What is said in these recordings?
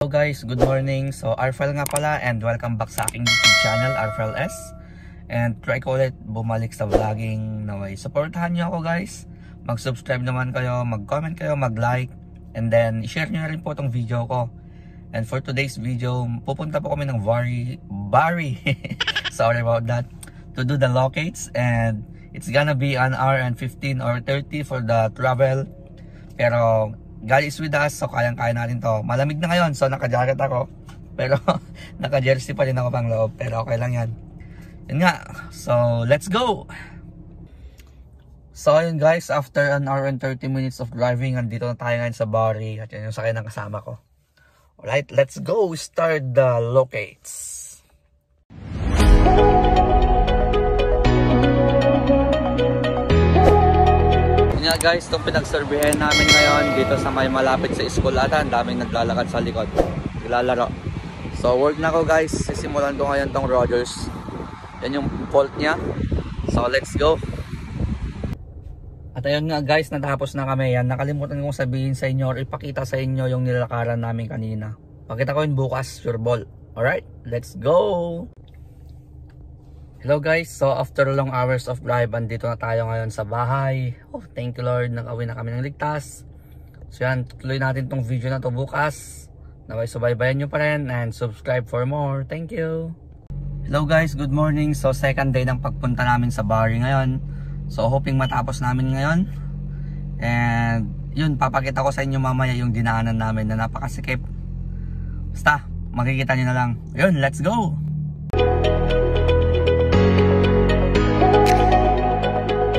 Hello guys, good morning. So Arfel nga pala and welcome back sa aking YouTube channel, Arfel S. And try ko ulit bumalik sa vlogging naway. Supportahan nyo ako guys. Mag-subscribe naman kayo, mag-comment kayo, mag-like. And then i-share nyo na rin po itong video ko. And for today's video, pupunta po kami ng Bari. Sorry about that. To do the locates, and it's gonna be an hour and 15 or 30 for the travel. Pero God is with us, so kayang-kaya natin to. Malamig na ngayon, so naka-jacket ako. Pero naka-jersey pa rin ako pang loob. Pero okay lang yan. Yun nga, so let's go! So ayun guys, after an hour and 30 minutes of driving, andito na tayo ngayon sa Bari. At yun yung sakay ng kasama ko. Alright, let's go start the locates. Nga guys, itong pinagsurveyan namin ngayon dito sa may malapit sa eskwelahan. Daming naglalakad sa likod, naglalaro. So work na ko guys, sisimulan ko ngayon tong Rogers. Yan yung fault niya. So let's go. At ayun nga guys, natapos na kami. Yan, nakalimutan kong sabihin sa inyo or ipakita sa inyo yung nilakaran namin kanina. Pakita ko yun bukas, sure ball. Alright, let's go! Hello guys, so after long hours of drive, andito na tayo ngayon sa bahay. Oh, thank you Lord, nag-uwi na kami ng ligtas. So yan, tuloy natin tong video na to bukas. Naway subaybayan nyo pa rin and subscribe for more. Thank you. Hello guys, good morning. So second day ng pagpunta namin sa Bari ngayon. So hoping matapos namin ngayon. And yun, papakita ko sa inyo mamaya yung dinaanan namin na napakasikip. Basta, makikita nyo na lang. Yun, let's go!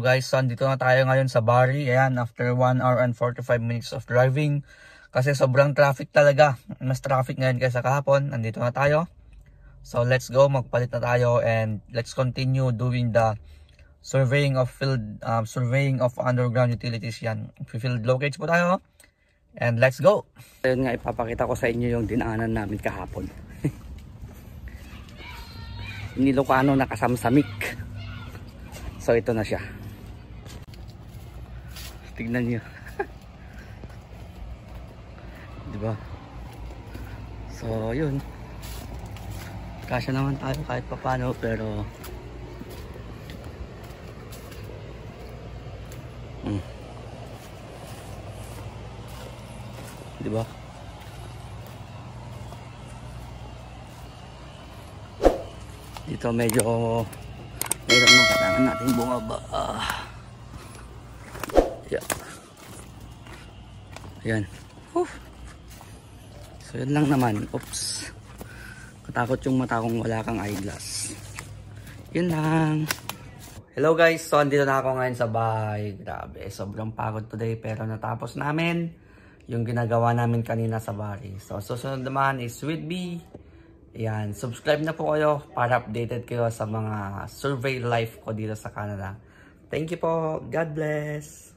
Guys, so andito na tayo ngayon sa Bari. Ayan, after 1 hour and 45 minutes of driving. Kasi sobrang traffic talaga. Mas traffic ngayon kaysa kahapon. Andito na tayo. So let's go, magpalit na tayo and let's continue doing the surveying of field, surveying of underground utilities yan. Field locates po tayo. And let's go. Ayun nga, ipapakita ko sa inyo yung dinaanan namin kahapon. Nilocano na kasamsamik. So ito na siya. Tignan niyo. Diba? So yun. Kasya naman tayo kahit papano, pero diba? Dito medyo mayroon na kailangan natin bumaba. Yeah. Ayan. So yun lang naman. Oops. Katakot yung mata kung wala kang eyeglass. Yun lang. Hello guys. So andito na ako ngayon sa bahay. Grabe. Sobrang pagod today. Pero natapos namin yung ginagawa namin kanina sa Bari. So susunod naman is with me. Ayan. Subscribe na po kayo para updated kayo sa mga survey life ko dito sa Canada. Thank you po. God bless.